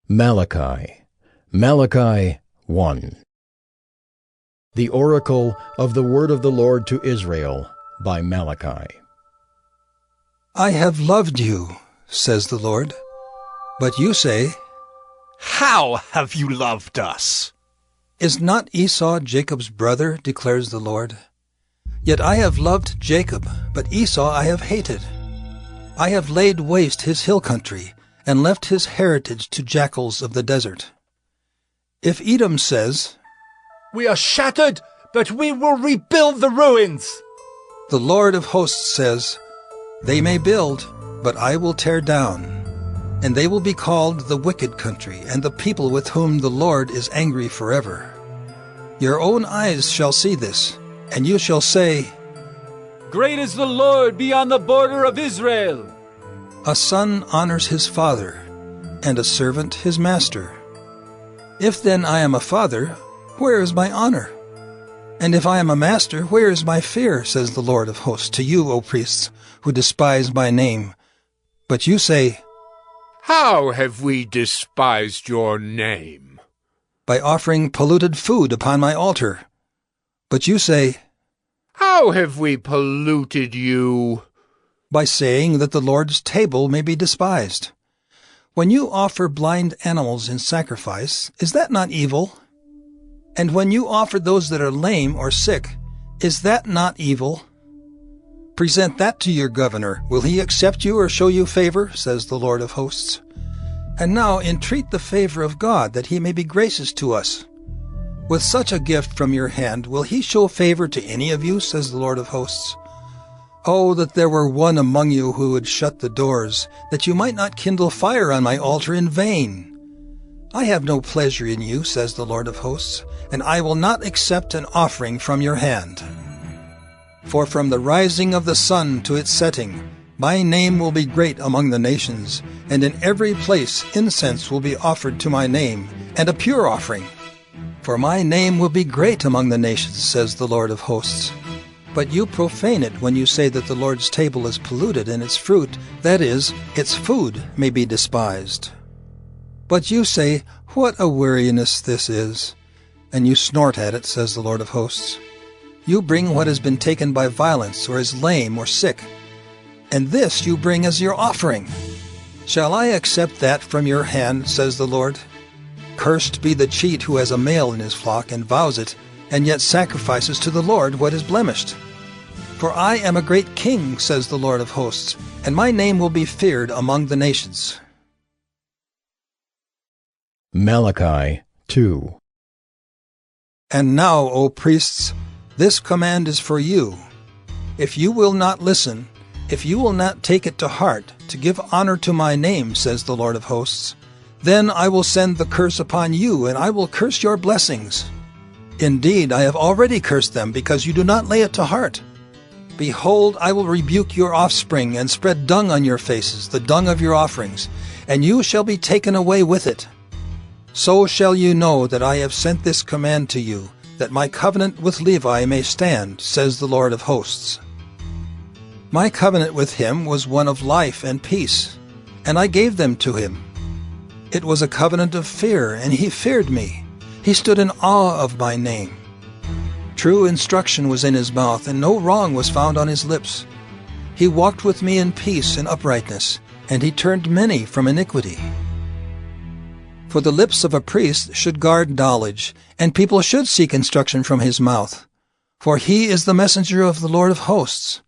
Malachi. Malachi 1. The Oracle of the Word of the Lord to Israel by Malachi. I have loved you, says the Lord. But you say, How have you loved us? Is not Esau Jacob's brother, declares the Lord? Yet I have loved Jacob, but Esau I have hated. I have laid waste his hill country, and left his heritage to jackals of the desert. If Edom says, We are shattered, but we will rebuild the ruins. The Lord of hosts says, They may build, but I will tear down. And they will be called the wicked country, and the people with whom the Lord is angry forever. Your own eyes shall see this, and you shall say, Great is the Lord beyond the border of Israel. A son honors his father, and a servant his master. If then I am a father, where is my honor? And if I am a master, where is my fear, says the Lord of hosts, to you, O priests, who despise my name? But you say, How have we despised your name? By offering polluted food upon my altar. But you say, How have we polluted you? By saying that the Lord's table may be despised. When you offer blind animals in sacrifice, is that not evil? And when you offer those that are lame or sick, is that not evil? Present that to your governor. Will he accept you or show you favor, says the Lord of hosts? And now entreat the favor of God, that he may be gracious to us. With such a gift from your hand, will he show favor to any of you, says the Lord of hosts? Oh, that there were one among you who would shut the doors, that you might not kindle fire on my altar in vain. I have no pleasure in you, says the Lord of hosts, and I will not accept an offering from your hand. For from the rising of the sun to its setting, my name will be great among the nations, and in every place incense will be offered to my name, and a pure offering. For my name will be great among the nations, says the Lord of hosts. But you profane it when you say that the Lord's table is polluted and its fruit, that is, its food, may be despised. But you say, What a weariness this is! And you snort at it, says the Lord of hosts. You bring what has been taken by violence, or is lame or sick, and this you bring as your offering. Shall I accept that from your hand, says the Lord? Cursed be the cheat who has a male in his flock and vows it, and yet sacrifices to the Lord what is blemished. For I am a great king, says the Lord of hosts, and my name will be feared among the nations. Malachi 2. And now, O priests, this command is for you. If you will not listen, if you will not take it to heart, to give honor to my name, says the Lord of hosts, then I will send the curse upon you, and I will curse your blessings. Indeed, I have already cursed them, because you do not lay it to heart. Behold, I will rebuke your offspring, and spread dung on your faces, the dung of your offerings, and you shall be taken away with it. So shall you know that I have sent this command to you, that my covenant with Levi may stand, says the Lord of hosts. My covenant with him was one of life and peace, and I gave them to him. It was a covenant of fear, and he feared me. He stood in awe of my name. True instruction was in his mouth, and no wrong was found on his lips. He walked with me in peace and uprightness, and he turned many from iniquity. For the lips of a priest should guard knowledge, and people should seek instruction from his mouth. For he is the messenger of the Lord of hosts.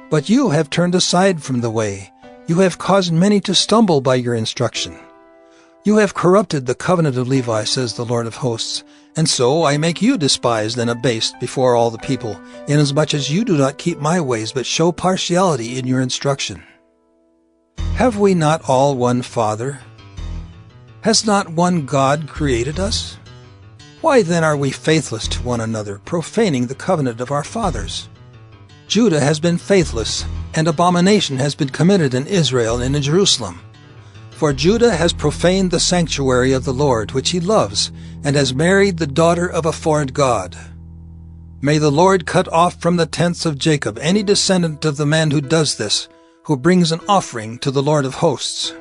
But you have turned aside from the way. You have caused many to stumble by your instruction. You have corrupted the covenant of Levi, says the Lord of hosts, and so I make you despised and abased before all the people, inasmuch as you do not keep my ways, but show partiality in your instruction. Have we not all one Father? Has not one God created us? Why then are we faithless to one another, profaning the covenant of our fathers? Judah has been faithless, and abomination has been committed in Israel and in Jerusalem. For Judah has profaned the sanctuary of the Lord, which he loves, and has married the daughter of a foreign god. May the Lord cut off from the tents of Jacob any descendant of the man who does this, who brings an offering to the Lord of hosts.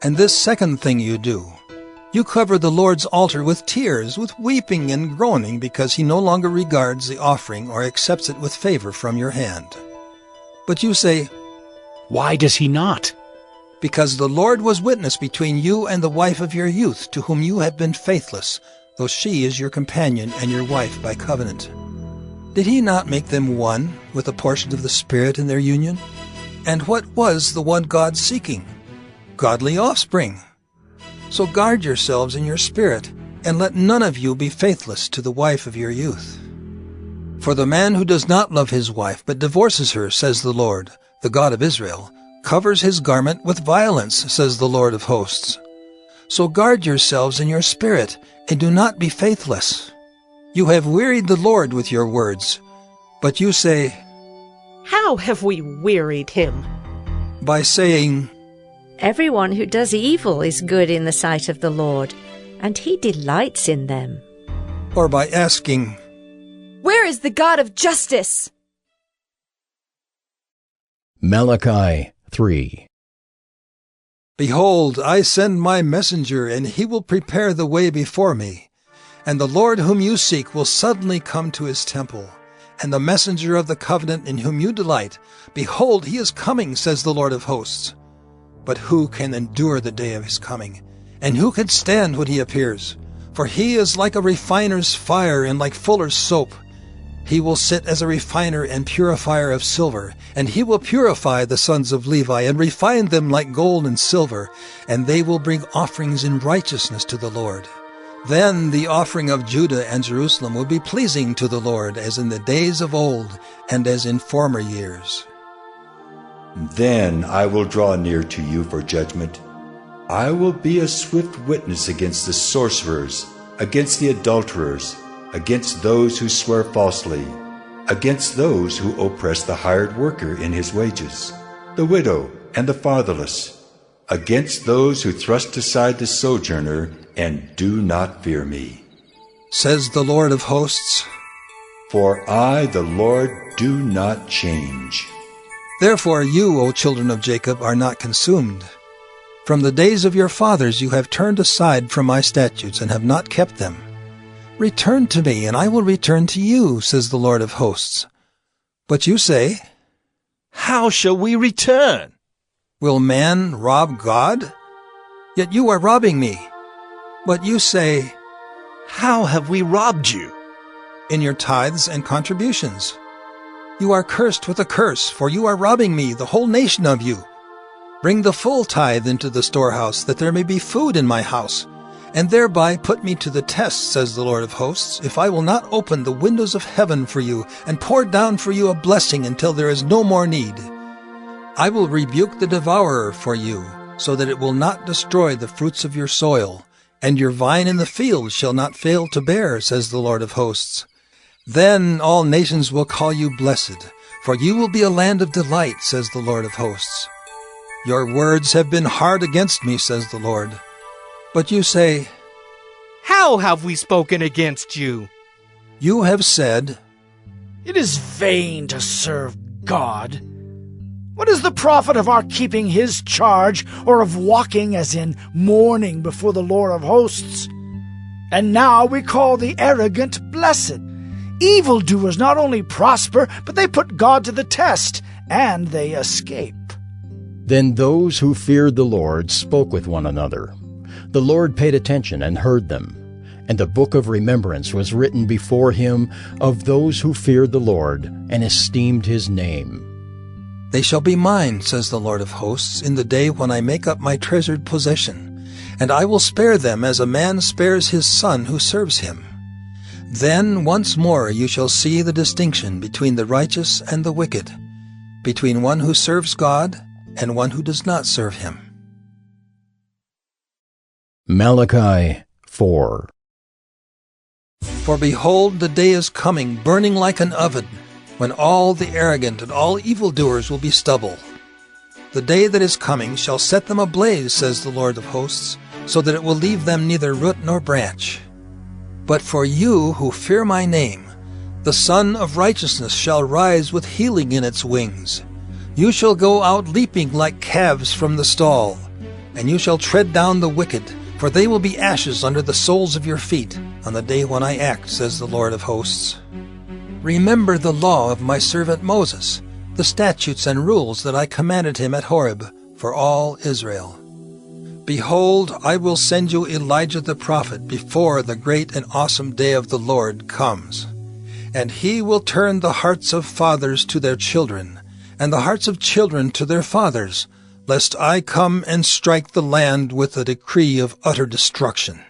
And this second thing you do, you cover the Lord's altar with tears, with weeping and groaning, because he no longer regards the offering or accepts it with favor from your hand. But you say, Why does he not? Because the Lord was witness between you and the wife of your youth, to whom you have been faithless, though she is your companion and your wife by covenant. Did he not make them one with a portion of the Spirit in their union? And what was the one God seeking? Godly offspring. So guard yourselves in your spirit, and let none of you be faithless to the wife of your youth. For the man who does not love his wife, but divorces her, says the Lord, the God of Israel, covers his garment with violence, says the Lord of hosts. So guard yourselves in your spirit, and do not be faithless. You have wearied the Lord with your words. But you say, How have we wearied him? By saying, Everyone who does evil is good in the sight of the Lord, and he delights in them. Or by asking, Where is the God of justice? Malachi 3. Behold, I send my messenger, and he will prepare the way before me. And the Lord whom you seek will suddenly come to his temple. And the messenger of the covenant in whom you delight, behold, he is coming, says the Lord of hosts. But who can endure the day of his coming? And who can stand when he appears? For he is like a refiner's fire and like fuller's soap. He will sit as a refiner and purifier of silver, and he will purify the sons of Levi and refine them like gold and silver, and they will bring offerings in righteousness to the Lord. Then the offering of Judah and Jerusalem will be pleasing to the Lord, as in the days of old and as in former years. Then I will draw near to you for judgment. I will be a swift witness against the sorcerers, against the adulterers, against those who swear falsely, against those who oppress the hired worker in his wages, the widow and the fatherless, against those who thrust aside the sojourner and do not fear me, says the Lord of hosts. For I, the Lord, do not change. Therefore you, O children of Jacob, are not consumed. From the days of your fathers you have turned aside from my statutes and have not kept them. Return to me, and I will return to you, says the Lord of hosts. But you say, How shall we return? Will man rob God? Yet you are robbing me. But you say, How have we robbed you? In your tithes and contributions. You are cursed with a curse, for you are robbing me, the whole nation of you. Bring the full tithe into the storehouse, that there may be food in my house, and thereby put me to the test, says the Lord of hosts, if I will not open the windows of heaven for you, and pour down for you a blessing until there is no more need. I will rebuke the devourer for you, so that it will not destroy the fruits of your soil, and your vine in the field shall not fail to bear, says the Lord of hosts. Then all nations will call you blessed, for you will be a land of delight, says the Lord of hosts. Your words have been hard against me, says the Lord. But you say, How have we spoken against you? You have said, It is vain to serve God. What is the profit of our keeping his charge, or of walking as in mourning before the Lord of hosts? And now we call the arrogant blessed. Evildoers not only prosper, but they put God to the test, and they escape. Then those who feared the Lord spoke with one another. The Lord paid attention and heard them, and a book of remembrance was written before him of those who feared the Lord and esteemed his name. They shall be mine, says the Lord of hosts, in the day when I make up my treasured possession, and I will spare them as a man spares his son who serves him. Then once more you shall see the distinction between the righteous and the wicked, between one who serves God and one who does not serve him. Malachi 4. For behold, the day is coming, burning like an oven, when all the arrogant and all evildoers will be stubble. The day that is coming shall set them ablaze, says the Lord of hosts, so that it will leave them neither root nor branch. But for you who fear my name, the Sun of Righteousness shall rise with healing in its wings. You shall go out leaping like calves from the stall. and you shall tread down the wicked, for they will be ashes under the soles of your feet on the day when I act, says the Lord of hosts. Remember the law of my servant Moses, the statutes and rules that I commanded him at Horeb for all Israel. Behold, I will send you Elijah the prophet before the great and awesome day of the Lord comes. And he will turn the hearts of fathers to their children, and the hearts of children to their fathers, lest I come and strike the land with a decree of utter destruction.